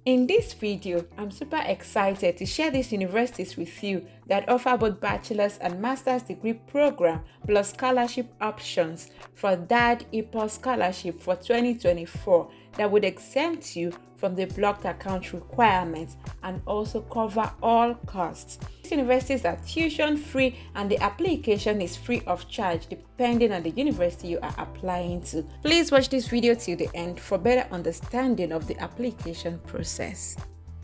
In this video, I'm super excited to share these universities with you that offer both bachelor's and master's degree program plus scholarship options for Daad Epos scholarship for 2024 that would exempt you from the blocked account requirements and also cover all costs. These universities are tuition free and the application is free of charge depending on the university you are applying to. Please watch this video till the end for better understanding of the application process.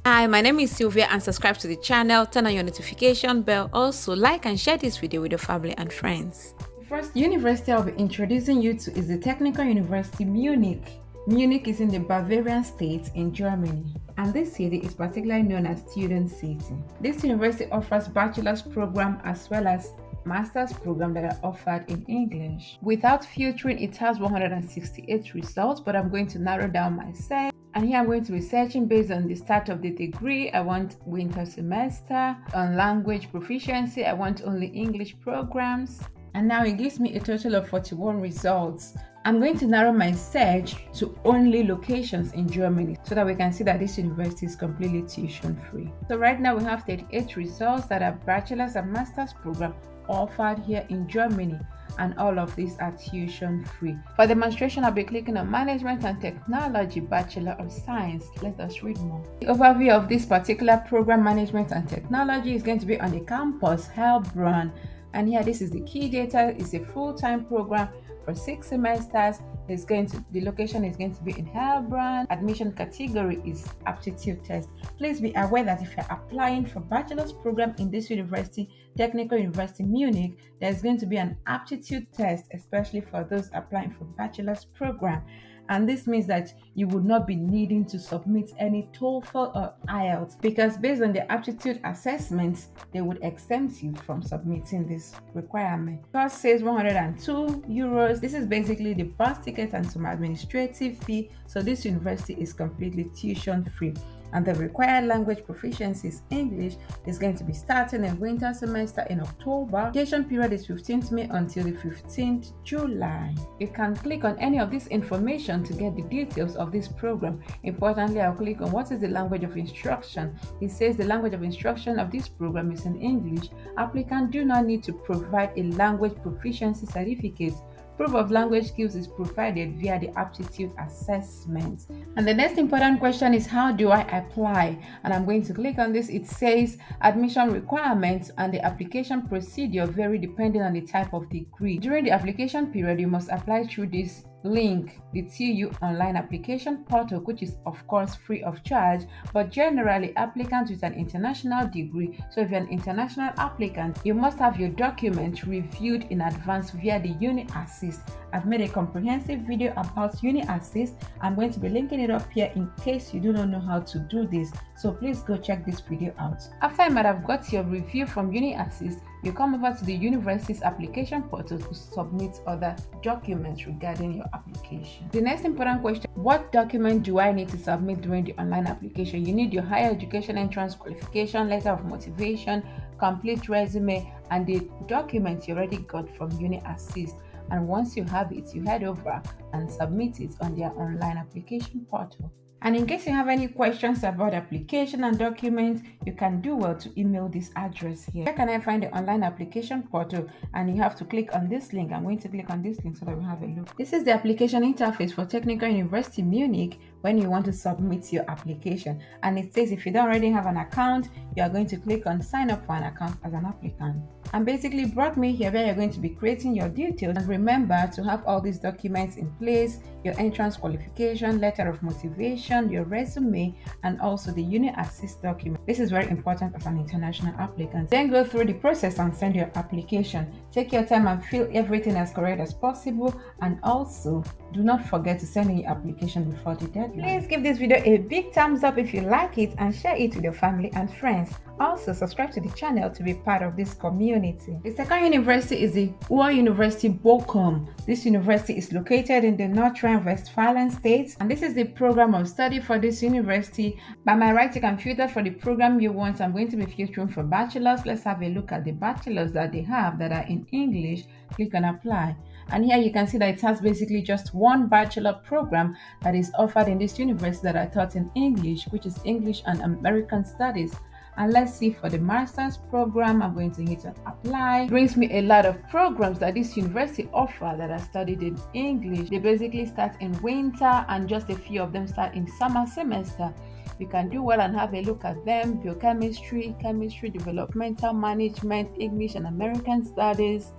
Hi, my name is Sylvia and subscribe to the channel, turn on your notification bell, also like and share this video with your family and friends. The first university I'll be introducing you to is the Technical University Munich. Munich is in the Bavarian state in Germany, and this city is particularly known as Student City. This university offers bachelor's program as well as master's program that are offered in English. Without filtering, it has 168 results, but I'm going to narrow down my search. And here I'm going to be searching based on the start of the degree. I want winter semester. On language proficiency, I want only English programs. And now it gives me a total of 41 results. I'm going to narrow my search to only locations in Germany so that we can see that this university is completely tuition free. So right now we have 38 results that are bachelor's and master's program offered here in Germany, and all of these are tuition free. For demonstration, I'll be clicking on Management and Technology, Bachelor of Science. Let us read more. The overview of this particular program, Management and Technology, is going to be on the campus Heilbronn. And here, this is the key data. It's a full-time program for 6 semesters. The location is going to be in Heilbronn. Admission category is aptitude test. Please be aware that if you're applying for bachelor's program in this university, Technical University Munich, there's going to be an aptitude test, especially for those applying for bachelor's program. And this means that you would not be needing to submit any TOEFL or IELTS, because based on the aptitude assessments, they would exempt you from submitting this requirement. Cost says 102 euros. This is basically the bus ticket and some administrative fee. So this university is completely tuition free. And the required language proficiency is English. Is going to be starting in winter semester in October. Application period is 15th May until the 15th July. You can click on any of this information to get the details of this program. Importantly, I'll click on what is the language of instruction. It says the language of instruction of this program is in English. Applicants do not need to provide a language proficiency certificate. Proof of language skills is provided via the aptitude assessment. And the next important question is, how do I apply? And I'm going to click on this. It says admission requirements and the application procedure vary depending on the type of degree. During the application period, you must apply through this link, the TU online application portal, which is of course free of charge, but generally applicants with an international degree. So if you're an international applicant, you must have your documents reviewed in advance via the Uniassist. I've made a comprehensive video about Uniassist. I'm going to be linking it up here in case you do not know how to do this. So please go check this video out. After you might have got your review from Uniassist, you come over to the university's application portal to submit other documents regarding your application. The next important question, what document do I need to submit during the online application? You need your higher education entrance qualification, letter of motivation, complete resume, and the documents you already got from Uniassist. And once you have it, you head over and submit it on their online application portal. And in case you have any questions about application and documents, you can do well to email this address here. Where can I find the online application portal? And you have to click on this link. I'm going to click on this link so that we have a look. This is the application interface for Technical University Munich when you want to submit your application. And it says if you don't already have an account, you are going to click on sign up for an account as an applicant. And basically brought me here where you're going to be creating your details. And remember to have all these documents in place, your entrance qualification, letter of motivation, your resume, and also the Uniassist document. This is very important as an international applicant. Then go through the process and send your application. Take your time and fill everything as correct as possible, and also do not forget to send in your application before the deadline. Please give this video a big thumbs up if you like it and share it with your family and friends. Also, subscribe to the channel to be part of this community. The second university is the University of Bochum. This university is located in the North Rhine-Westphalia state, and this is the program of study for this university. By my right, you can filter for the program you want. I'm going to be filtering for bachelors. Let's have a look at the bachelors that they have that are in English. Click on apply. And here you can see that it has basically just one bachelor program that is offered in this university that I taught in English, which is English and American Studies. And let's see, for the master's program, I'm going to hit on apply. It brings me a lot of programs that this university offer that I studied in English. They basically start in winter and just a few of them start in summer semester. You can do well and have a look at them: biochemistry, chemistry, developmental management, English and American Studies,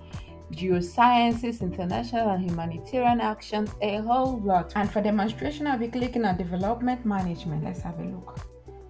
geosciences, international and humanitarian actions, a whole lot. And for demonstration, I'll be clicking on development management. Let's have a look.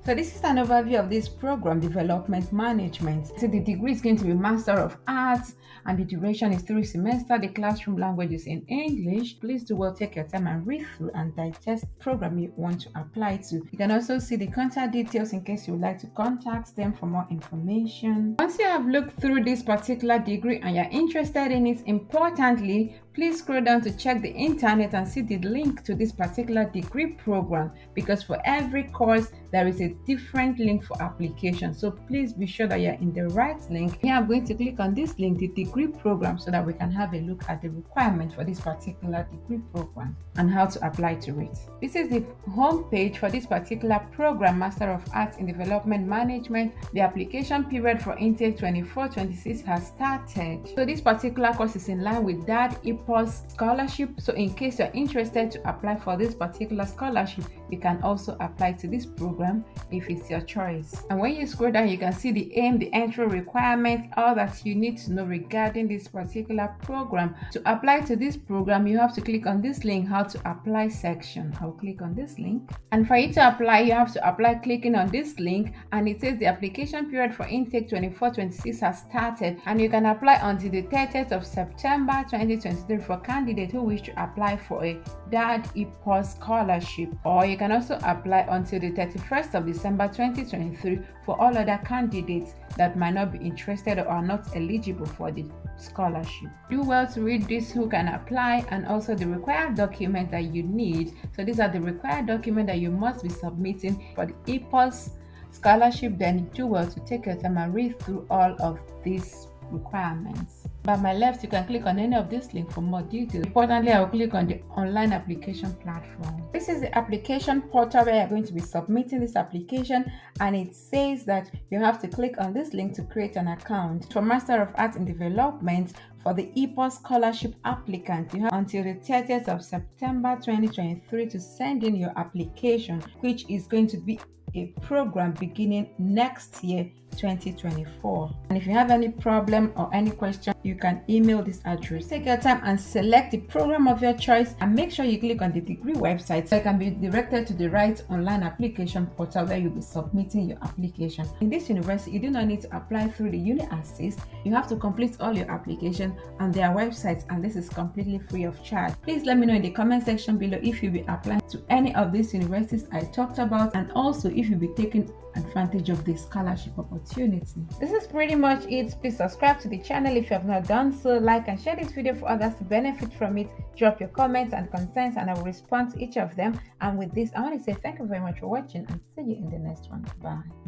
So this is an overview of this program, development management. So the degree is going to be Master of Arts and the duration is 3 semesters. The classroom language is in English. Please do well take your time and read through and digest the program you want to apply to. You can also see the contact details in case you would like to contact them for more information. Once you have looked through this particular degree and you're interested in it, importantly, please scroll down to check the internet and see the link to this particular degree program, because for every course there is a different link for application. So please be sure that you're in the right link. Here I'm going to click on this link, the degree program, so that we can have a look at the requirement for this particular degree program and how to apply to it. This is the home page for this particular program, Master of Arts in Development Management. The application period for intake 24-26 has started. So this particular course is in line with Daad Epos scholarship. So in case you're interested to apply for this particular scholarship, you can also apply to this program if it's your choice. And when you scroll down, you can see the aim, the entry requirements, all that you need to know regarding this particular program. To apply to this program, you have to click on this link, how to apply section. I'll click on this link, and for you to apply, you have to apply clicking on this link, and it says the application period for intake 24-26 has started, and you can apply until the 30th of September 2023 for candidates who wish to apply for a Daad Epos scholarship, or you can also apply until the 31st of December 2023 for all other candidates that might not be interested or are not eligible for the scholarship. Do well to read this who can apply and also the required document that you need. So these are the required documents that you must be submitting for the Epos scholarship. Then do well to take your time and read through all of these requirements. By my left, you can click on any of this link for more details. Importantly, I will click on the online application platform. This is the application portal where you're going to be submitting this application, and it says that you have to click on this link to create an account. For Master of Arts in Development, for the Epos scholarship applicant, you have until the 30th of September 2023 to send in your application, which is going to be a program beginning next year, 2024. And if you have any problem or any question, you can email this address. Take your time and select the program of your choice, and make sure you click on the degree website so you can be directed to the right online application portal where you'll be submitting your application. In this university, you do not need to apply through the Uniassist. You have to complete all your application on their websites, and this is completely free of charge. Please let me know in the comment section below if you'll be applying to any of these universities I talked about, and also if you'll be taking advantage of this scholarship opportunity. This is pretty much it. Please subscribe to the channel if you have not done so, like and share this video for others to benefit from it. Drop your comments and concerns and I will respond to each of them. And with this, I want to say thank you very much for watching and see you in the next one. Bye.